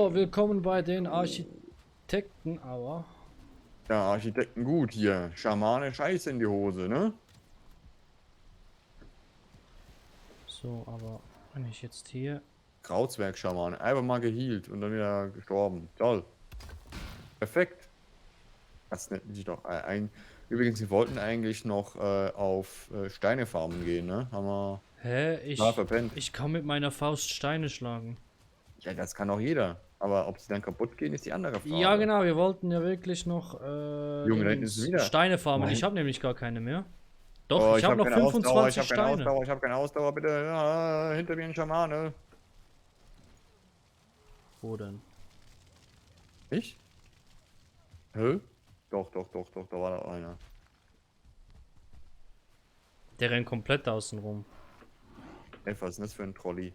So, willkommen bei den Architekten, aber. Ja, Architekten gut hier. Schamane Scheiße in die Hose, ne? So, aber wenn ich jetzt hier. Krautswerk-Schamane. Einfach mal gehealt und dann wieder gestorben. Toll. Perfekt. Das nennt sich doch Übrigens, wir wollten eigentlich noch auf Steine farmen gehen, ne? Haben wir Hä? verpennt. Ich kann mit meiner Faust Steine schlagen. Ja, das kann auch jeder. Aber ob sie dann kaputt gehen, ist die andere Frage. Ja, genau, wir wollten ja wirklich noch Junge, da hinten ist sie wieder. Steine farmen. Nein. Ich habe nämlich gar keine mehr. Doch, Oh, ich habe noch keine Ausdauer, 25 ich habe keine Steine. Ausdauer, ich habe keine Ausdauer, bitte. Ja, hinter mir ein Schamane. Wo denn? Ich? Hä? Doch, da war da einer. Der rennt komplett außen rum. Ey, was ist denn das für ein Trolley?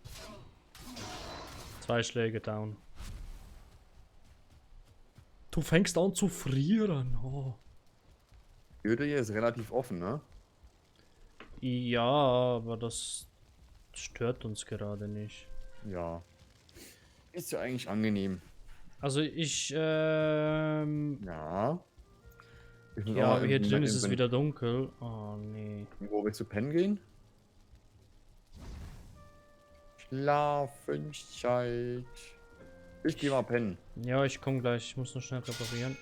2 Schläge down. Du fängst an zu frieren. Oh. Die Hütte hier ist relativ offen, ne? Ja, aber das stört uns gerade nicht. Ja. Ist ja eigentlich angenehm. Also ich, Ja. Ich muss auch ja, mal hier im- drin ist im- es wieder dunkel. Oh nee. Wo willst du pennen gehen? Schlafenszeit. Ich geh mal pennen. Ja, ich komme gleich. Ich muss noch schnell reparieren.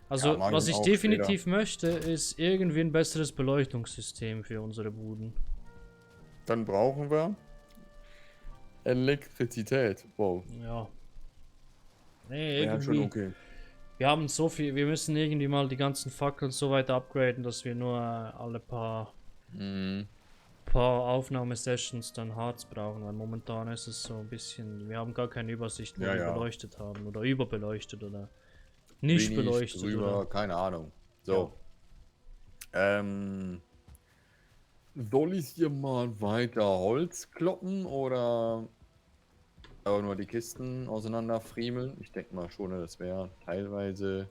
Also, Ja, mag was ich ich auch definitiv möchte, ist irgendwie ein besseres Beleuchtungssystem für unsere Buden. Dann brauchen wir Elektrizität. Wow. Ja. Nee, Ja, schon irgendwie. okay. Wir haben so viel. Wir müssen irgendwie mal die ganzen Fackeln so weit upgraden, dass wir nur alle paar Aufnahmesessions dann Harz brauchen, weil momentan ist es so ein bisschen. Wir haben gar keine Übersicht, wo Ja, wir ja. beleuchtet haben oder überbeleuchtet oder nicht Wenig beleuchtet drüber, oder. keine Ahnung. So. Soll ich hier mal weiter Holz kloppen oder aber nur die Kisten auseinander friemeln? Ich denke mal schon, das wäre teilweise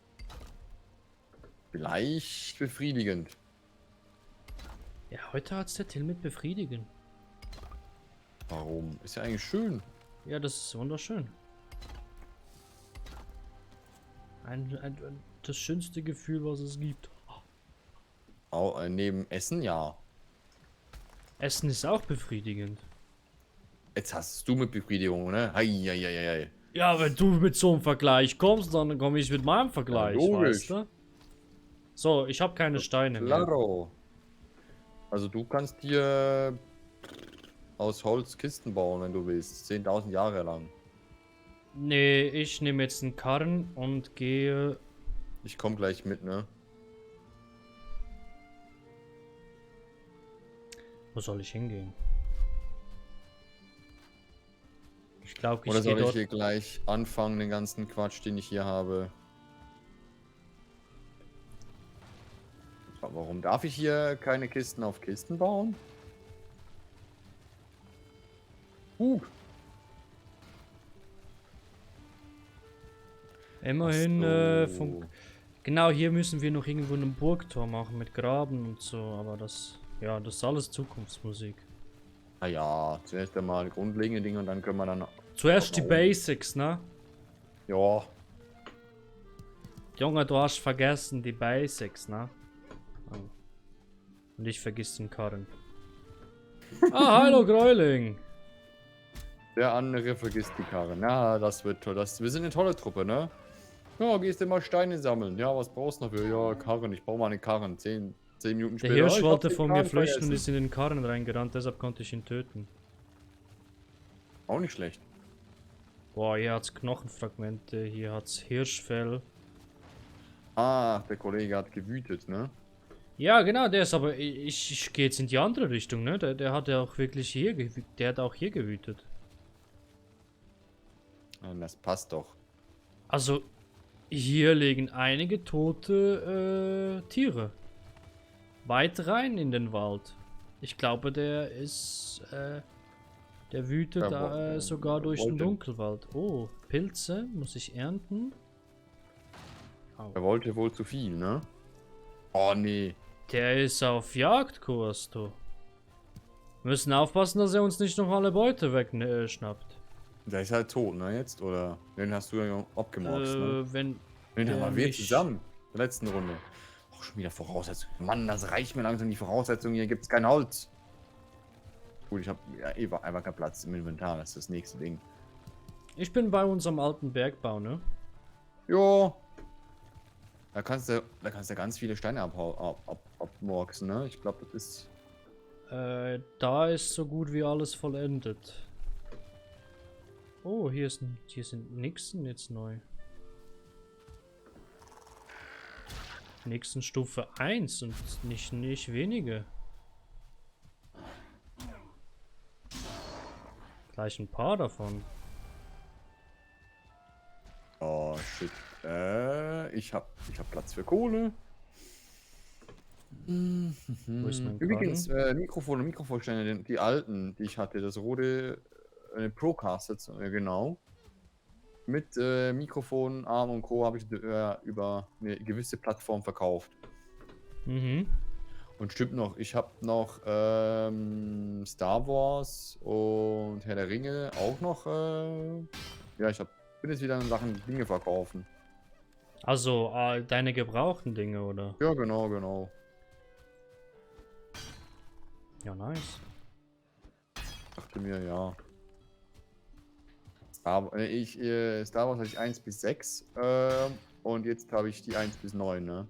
vielleicht befriedigend. Ja, heute hat's der Till mit befriedigen. Warum? Ist ja eigentlich schön. Ja, das ist wunderschön. Das schönste Gefühl, was es gibt. Neben Essen, ja. Essen ist auch befriedigend. Jetzt hast du mit Befriedigung, ne? Hei. Ja, wenn du mit so einem Vergleich kommst, dann komme ich mit meinem Vergleich, Ja, weißt logisch. du? So, ich habe keine Steine mehr. Claro. Also du kannst dir aus Holz Kisten bauen, wenn du willst. 10.000 Jahre lang. Nee, ich nehme jetzt einen Karren und gehe. Ich komme gleich mit, ne? Wo soll ich hingehen? Ich glaube, Oder ich gehe soll ich dort. hier gleich anfangen, den ganzen Quatsch, den ich hier habe? Warum darf ich hier keine Kisten auf Kisten bauen? Immerhin, Ach so. genau, hier müssen wir noch irgendwo einen Burgtor machen mit Graben und so, aber das. Ja, das ist alles Zukunftsmusik. Naja, zuerst einmal grundlegende Dinge und dann können wir dann. Zuerst die Basics, ne? Ja, Junge, du hast vergessen die Basics, ne? Oh. Und ich vergiss den Karren. Ah, hallo Gräuling! der andere vergisst die Karre. Na, das wird toll. Wir sind eine tolle Truppe, ne? Ja, gehst du mal Steine sammeln. Ja, was brauchst du dafür? Ja, Karren. Ich baue mal eine Karren. 10 Minuten Der später. Hirsch ich hab wollte den von mir Karren flüchten und vergessen. ist in den Karren reingerannt, deshalb konnte ich ihn töten. Auch nicht schlecht. Boah, hier hat's Knochenfragmente, hier hat's Hirschfell. Ah, der Kollege hat gewütet, ne? Ja, genau, der ist aber. Ich gehe jetzt in die andere Richtung, ne? Der hat ja auch wirklich hier gewütet. Der hat auch hier gewütet. Das passt doch. Also, hier liegen einige tote Tiere. Weit rein in den Wald. Ich glaube, der ist. Der wütet Ja, sogar durch den wollte- Dunkelwald. Oh, Pilze muss ich ernten. Er wollte wohl zu viel, ne? Oh, nee. Der ist auf Jagdkurs, du. Wir müssen aufpassen, dass er uns nicht noch alle Beute wegschnappt. Der ist halt tot, ne, jetzt? Oder den hast du ja abgemorxt, ne? Wenn Den der haben wir mich... zusammen. In der letzten Runde. Auch schon wieder Voraussetzungen. Mann, das reicht mir langsam, die Voraussetzungen. Hier gibt's kein Holz. Gut, ich habe ja, einfach keinen Platz im Inventar. Das ist das nächste Ding. Ich bin bei unserem alten Bergbau, ne? Jo. Da kannst du ganz viele Steine abmorksen, ne? Ich glaube, das ist... Da ist so gut wie alles vollendet. Oh, hier sind Nixen jetzt neu. Nixen Stufe 1 und nicht wenige. Gleich ein paar davon. Oh, shit. Ich hab Platz für Kohle. Wo ist mein Übrigens, Karten? Mikrofon und Mikrofonständer, die alten, die ich hatte, das rote Procaster, genau. Mit Mikrofon, Arm und Co. habe ich über eine gewisse Plattform verkauft. Mhm. Und stimmt noch, ich habe noch Star Wars und Herr der Ringe auch noch. Ja, bin jetzt wieder in Sachen Dinge verkaufen. Also, deine gebrauchten Dinge, oder? Ja, genau, genau. Ja, nice. Dachte mir, ja. Star Wars hatte ich 1 bis 6 und jetzt habe ich die 1 bis 9, ne?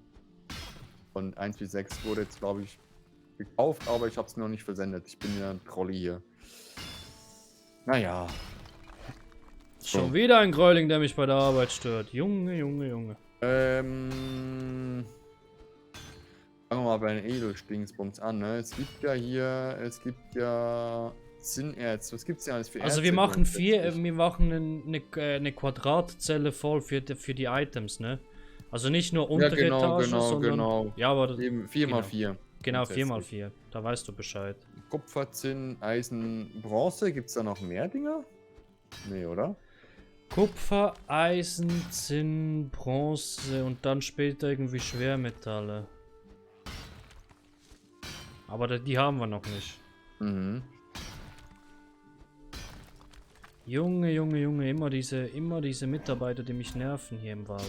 Und 1 bis 6 wurde jetzt, glaube ich, gekauft, aber ich habe es noch nicht versendet. Ich bin ja ein Trolli hier. Naja. Schon wieder ein Gräuling, der mich bei der Arbeit stört. Junge, Junge, Junge. Fangen wir mal bei den Edelstingsbums an, ne? Es gibt ja Zinnerz. Was gibt's denn alles für Erze? Also wir machen grundsätzlich? wir machen eine Quadratzelle voll für die Items, ne? Also nicht nur Ja, untere genau, Etage, genau, sondern... genau. Ja, aber... das- Eben 4 mal Genau, 4. genau grundsätzlich. 4x4. Da weißt du Bescheid. Kupfer, Zinn, Eisen, Bronze. Gibt's da noch mehr Dinger? Nee, oder? Kupfer, Eisen, Zinn, Bronze und dann später irgendwie Schwermetalle. Aber die haben wir noch nicht. Mhm. Junge, Junge, Junge, immer diese Mitarbeiter, die mich nerven hier im Wald.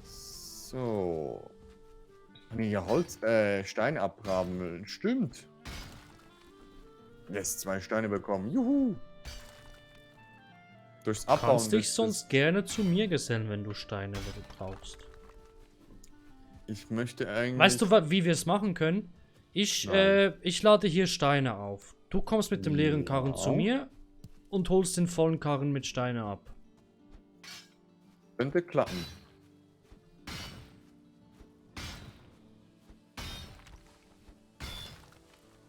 So. Kann ich hier Stein abgraben. Stimmt. Lässt 2 Steine bekommen. Juhu. Durchs Abbauen. Kannst dich sonst gerne zu mir gesellen, wenn du Steine brauchst. Ich möchte eigentlich... Weißt du, wie wir es machen können? Ich lade hier Steine auf. Du kommst mit dem leeren Karren zu Ja. mir und holst den vollen Karren mit Steine ab. Könnte klappen.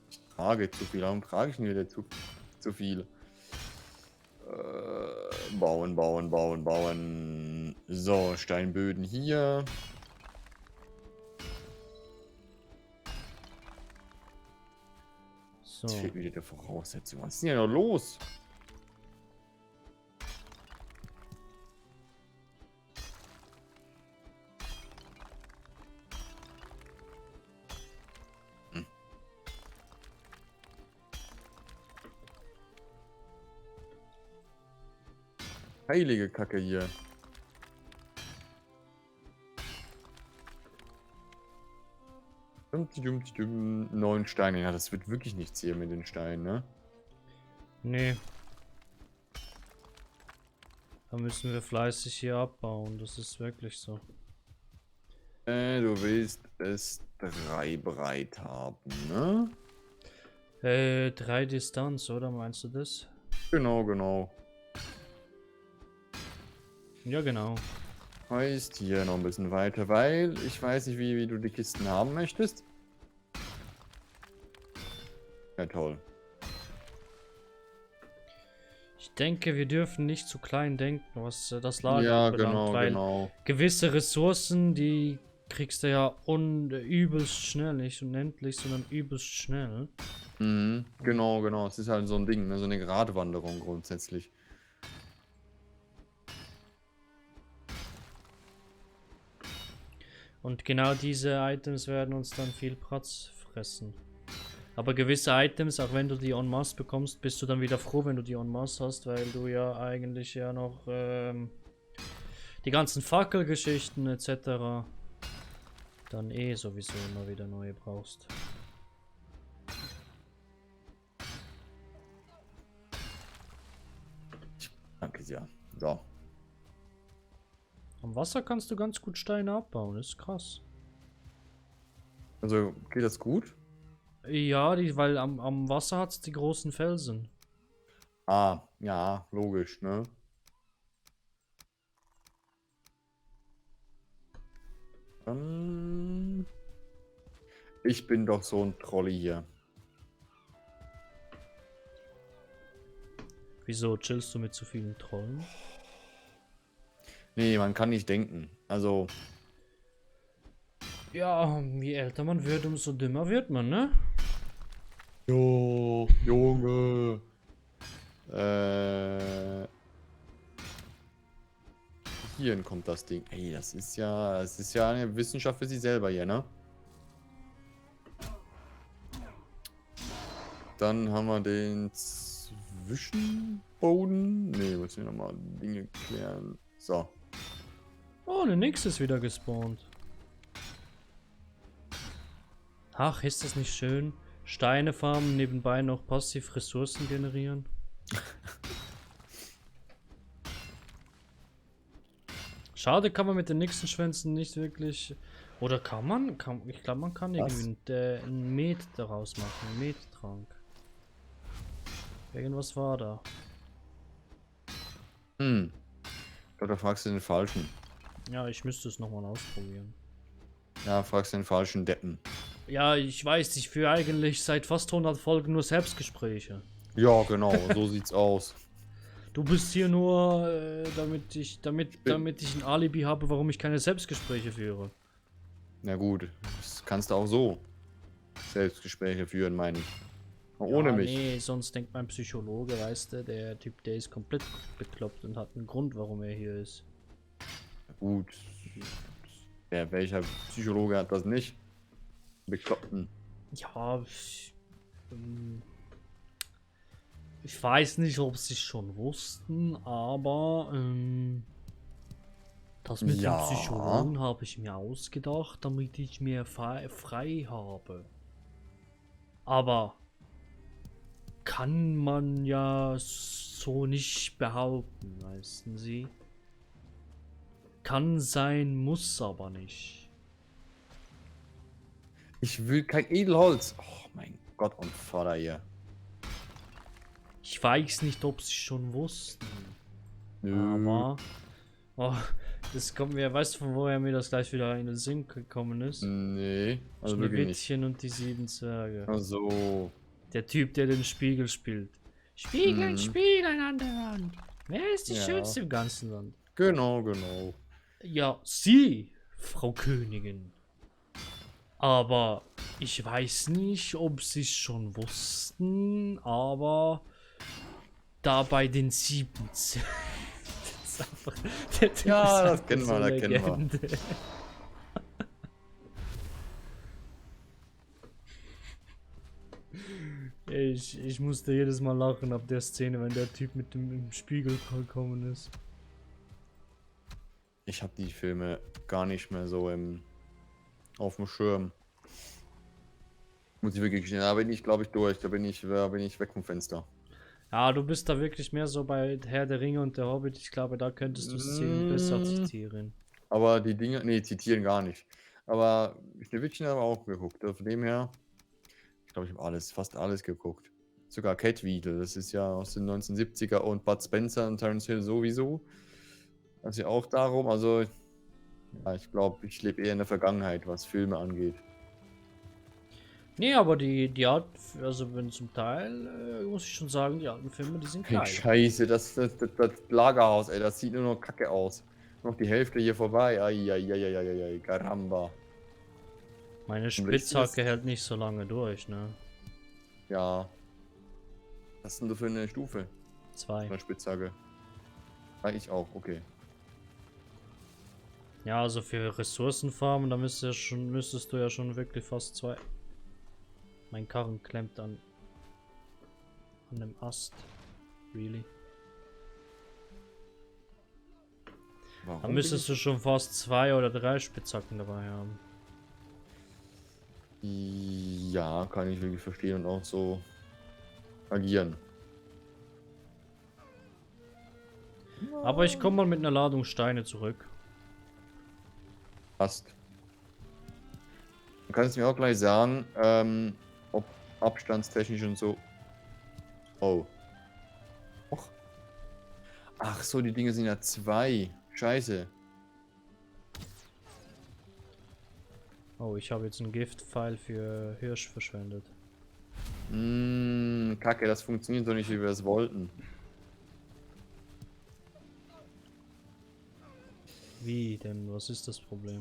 Ich trage zu viel. Warum trage ich denn wieder zu viel? Bauen, bauen, bauen, bauen. So, Steinböden hier. So. Jetzt fehlt wieder die Voraussetzung. Was ist denn hier noch los? Heilige Kacke hier. Dumpty, dumpty, 9 Steine. Ja, das wird wirklich nichts hier mit den Steinen, ne? Nee. Da müssen wir fleißig hier abbauen. Das ist wirklich so. Du willst es 3 breit haben, ne? 3 Distanz, oder? Meinst du das? Genau, genau. Ja, genau. Heißt hier noch ein bisschen weiter, weil ich weiß nicht, wie du die Kisten haben möchtest. Ja, toll. Ich denke, wir dürfen nicht zu klein denken, was das Lager Ja, anbelangt, genau, weil genau. gewisse Ressourcen, die kriegst du ja übelst schnell, nicht unendlich, sondern übelst schnell. Mhm, genau, genau. Es ist halt so ein Ding, ne? So eine Gratwanderung grundsätzlich. Und genau diese Items werden uns dann viel Platz fressen. Aber gewisse Items, auch wenn du die en masse bekommst, bist du dann wieder froh, wenn du die en masse hast, weil du ja eigentlich ja noch die ganzen Fackelgeschichten etc. dann eh sowieso immer wieder neue brauchst. Danke sehr. So. Am Wasser kannst du ganz gut Steine abbauen, ist krass. Also geht das gut? Ja, weil am Wasser hat es die großen Felsen. Ah, ja, logisch, ne? Ich bin doch so ein Trolli hier. Wieso chillst du mit so vielen Trollen? Nee, man kann nicht denken. Also, Ja, je älter man wird, umso dümmer wird man, ne? jo, Junge. Hierhin kommt das Ding. Ey, das ist ja eine Wissenschaft für sich selber hier, ne? Dann haben wir den Zwischenboden. Ne, müssen wir nochmal Dinge klären. So. Oh, eine Nix ist wieder gespawnt. Ach, ist das nicht schön? Steine farmen, nebenbei noch passiv Ressourcen generieren. Schade, kann man mit den Nixenschwänzen nicht wirklich... Oder kann man? Ich glaube, man kann Was? irgendwie ein Met daraus machen. Einen Mettrank. Irgendwas war da. Ich glaube, da fragst du den Falschen. Ja, ich müsste es nochmal ausprobieren. Ja, fragst den falschen Deppen. Ja, ich weiß, ich führe eigentlich seit fast 100 Folgen nur Selbstgespräche. Ja, genau, so sieht's aus. Du bist hier nur, damit ich ein Alibi habe, warum ich keine Selbstgespräche führe. Na gut, das kannst du auch so Selbstgespräche führen, meine ich. Ohne Ja, mich. nee, sonst denkt mein Psychologe, weißt du, der Typ, der ist komplett bekloppt und hat einen Grund, warum er hier ist. Gut. Ja, welcher Psychologe hat das nicht? Bekloppten. Ja, ich weiß nicht, ob sie es schon wussten, aber das mit Ja. dem Psychologen habe ich mir ausgedacht, damit ich mehr frei habe. Aber kann man ja so nicht behaupten, weißen Sie? Kann sein, muss aber nicht. Ich will kein Edelholz. Oh mein Gott und Vater hier. Ich weiß nicht, ob sie schon wussten. Nö. Aber. Oh, das kommt mir, weißt du, von woher mir das gleich wieder in den Sinn gekommen ist? Nee, also wirklich nicht. Schneewittchen und die 7 Zwerge. Also. Der Typ, der den Spiegel spielt. Spiegeln, Mhm. Spiegeln an der Wand. Wer ist die Ja. schönste im ganzen Land? Genau, genau. Ja, Sie, Frau Königin. Aber ich weiß nicht, ob sie es schon wussten, aber da bei den 7 Zwergen. Ja, das kennen wir, das kennen wir. Ich musste jedes Mal lachen ab der Szene, wenn der Typ mit dem Spiegel gekommen ist. Ich habe die Filme gar nicht mehr so auf dem Schirm. Muss ich wirklich gestehen. Da bin ich, glaube ich, durch. Da bin ich weg vom Fenster. Ja, du bist da wirklich mehr so bei Herr der Ringe und der Hobbit. Ich glaube, da könntest du Szenen besser zitieren. Aber die Dinge, nee, zitieren gar nicht. Aber Schneewittchen haben wir auch geguckt. Von dem her, ich glaube, ich habe fast alles geguckt. Sogar Catweedle, das ist ja aus den 1970er und Bud Spencer und Terence Hill sowieso. Das ist ja auch darum, also, ja, ich glaube, ich lebe eher in der Vergangenheit, was Filme angeht. Nee, aber die Art, also wenn zum Teil, muss ich schon sagen, die alten Filme, die sind Hey, geil. Scheiße, das Lagerhaus, ey, das sieht nur noch kacke aus. Noch die Hälfte hier vorbei. Ai, Caramba. Meine Spitzhacke hält nicht so lange durch, ne? Ja. Was ist denn du für eine Stufe? 2. Eine Spitzhacke. Ah, ich auch, okay. Ja, also für Ressourcenfarmen, da müsstest du ja schon wirklich fast 2. Mein Karren klemmt an einem Ast. Really? Warum Da müsstest du schon fast 2 oder 3 Spitzhacken dabei haben. Ja, kann ich wirklich verstehen und auch so agieren. Aber ich komme mal mit einer Ladung Steine zurück. Passt. Du kannst mir auch gleich sagen, ob abstandstechnisch und so. Oh. Och. Ach so, die Dinge sind ja 2. Scheiße. Oh, ich habe jetzt einen Giftpfeil für Hirsch verschwendet. Kacke, das funktioniert doch nicht, wie wir es wollten. Wie denn? Was ist das Problem?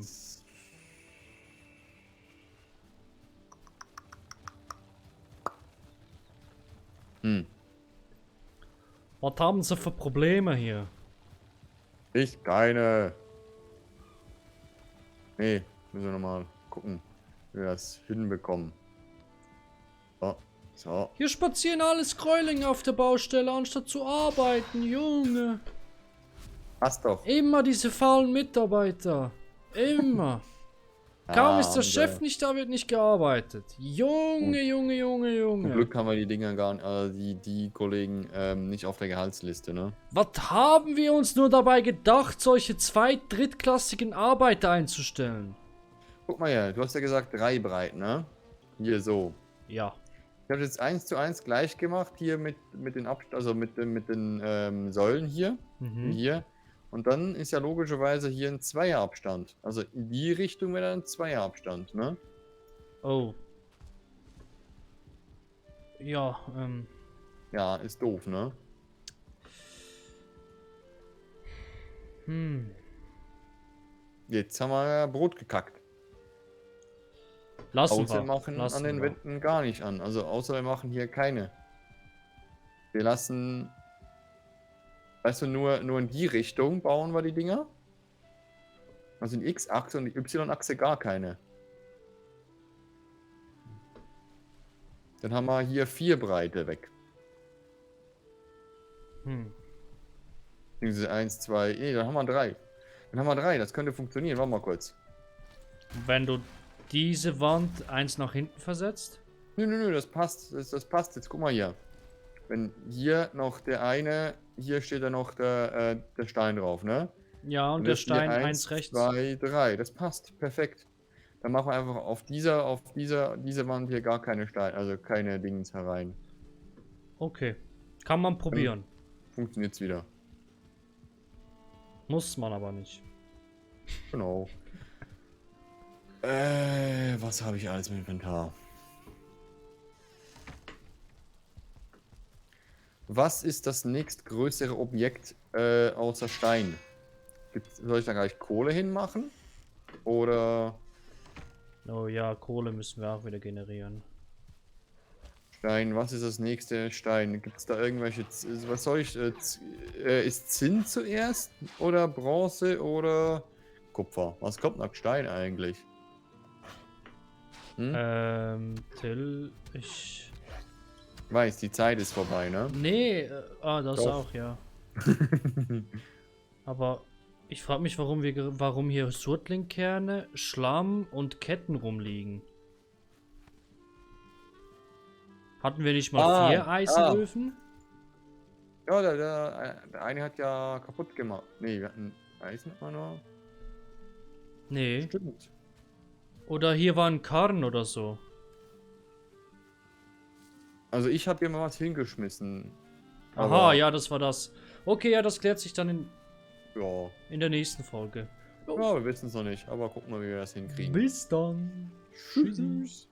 Was haben sie für Probleme hier? Ich keine. Nee, müssen wir nochmal gucken, wie wir das hinbekommen. So, so. Hier spazieren alles Gräulinge auf der Baustelle, anstatt zu arbeiten, Junge. Passt doch. Immer diese faulen Mitarbeiter. Immer. Kaum ist der Chef nicht da, wird nicht gearbeitet. Junge, Junge, Junge, Zum Junge. Glück haben wir die Dinger gar nicht, die Kollegen nicht auf der Gehaltsliste, ne? Was haben wir uns nur dabei gedacht, solche drittklassigen Arbeiter einzustellen? Guck mal her, du hast ja gesagt 3 breit, ne? Hier so. Ja. Ich habe jetzt 1:1 gleich gemacht, hier mit den also mit den Säulen hier. Hier. Und dann ist ja logischerweise hier ein Zweierabstand. Also in die Richtung wäre dann ein Zweierabstand, ne? Oh. Ja, Ja, ist doof, ne? Jetzt haben wir ja Brot gekackt. Lassen Außer wir wir. machen Lassen an den wir. Wänden gar nicht an. Also außer wir machen hier keine. Wir lassen... Weißt du, nur in die Richtung bauen wir die Dinger. Also die X-Achse und die Y-Achse gar keine. Dann haben wir hier 4 Breite weg. Diese 1, 2, nee, dann haben wir 3. Dann haben wir 3, das könnte funktionieren. Warte mal kurz. Wenn du diese Wand eins nach hinten versetzt? Nö, das passt. Das passt. Jetzt guck mal hier. Wenn hier noch der eine, hier steht ja noch der Stein drauf, ne? Ja, und Dann der ist hier Stein eins rechts. 2, 3. Das passt. Perfekt. Dann machen wir einfach auf diese Wand hier gar keine Steine, also keine Dings herein. Okay. Kann man probieren. Funktioniert's wieder. Muss man aber nicht. Genau. Was habe ich alles im Inventar? Was ist das nächstgrößere Objekt außer Stein? Soll ich da gleich Kohle hinmachen? Oder Oh ja, Kohle müssen wir auch wieder generieren. Stein, was ist das nächste Stein? Gibt es da irgendwelche... Was soll ich... ist Zinn zuerst? Oder Bronze oder Kupfer? Was kommt nach Stein eigentlich? Till, ich... Weiß, die Zeit ist vorbei, ne? Nee, das Doch. auch, ja. Aber ich frage mich, warum hier Surtlingkerne, Schlamm und Ketten rumliegen. Hatten wir nicht mal 4 Eisenöfen? Ja, der eine hat ja kaputt gemacht. Nee, wir hatten Eisen immer noch. Nee. Stimmt. Oder hier war ein Karren oder so. Also ich habe hier mal was hingeschmissen. Aha, Aber, ja, das war das. Okay, ja, das klärt sich dann ja. in der nächsten Folge. Ja, wir wissen es noch nicht, aber gucken wir, wie wir das hinkriegen. Bis dann. Tschüss.